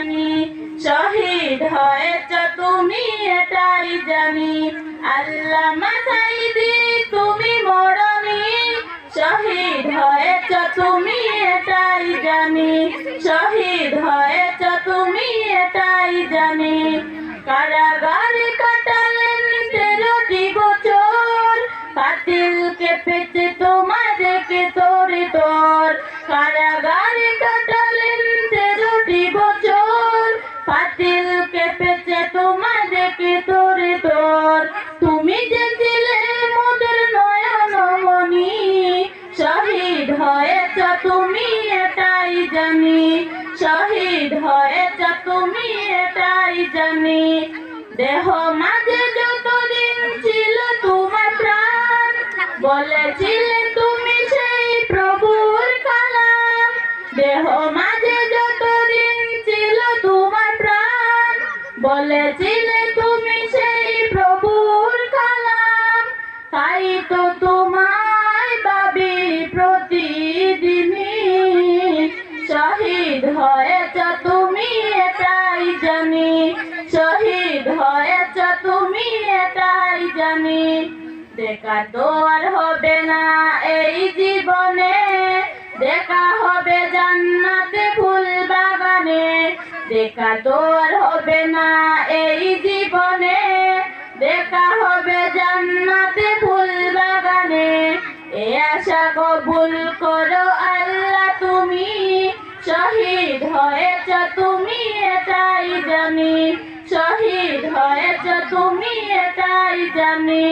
জানি শহীদ হয়েছ তুমি এটাই জানি আল্লামা সাঈদী তুমি মরনি শহীদ হয়েছ তুমি এটাই জানি শহীদ হয়েছ তুমি এটাই জানি কারাগারে কাটালেন 13টি বছর কাতিলকে পেতে তোমাদেরকে তোরে তোর কারাগারে কাটালেন 13টি বছর কাতিলকে পেতে তোমাদেরকে তোরে তোর তুমি যে ছিলে মোদের নয়নমণি শহীদ হয়েছ তুমি এটাই জানি শহীদ হয়েছ তুমি এটাই জানি দেহ মাঝে যতদিন ছিল তোমার প্রাণ বলেছিলে তুমি সেই প্রভুর কালাম দেহ মাঝে যতদিন ছিল তোমার প্রাণ বলেছিলে তুমি সেই প্রভুর কালাম তাই তো তোমায় ভাবি প্রতিদিনই শহীদ হয়েছ তুমি এটাই জানি শহীদ হয়েছ তুমি এটাই জানি দেখা তো আর হবে না এই জীবনে দেখা হবে জান্নাতে ফুল বাগানে দেখা তো আর হবে না এই জীবনে দেখা হবে জান্নাতে ফুল বাগানে এ আশা কবুল করো আল্লাহ তুমি শহীদ হয়েছ তুমি এটাই জানি শহীদ হয়েছ তুমি এটাই জানি।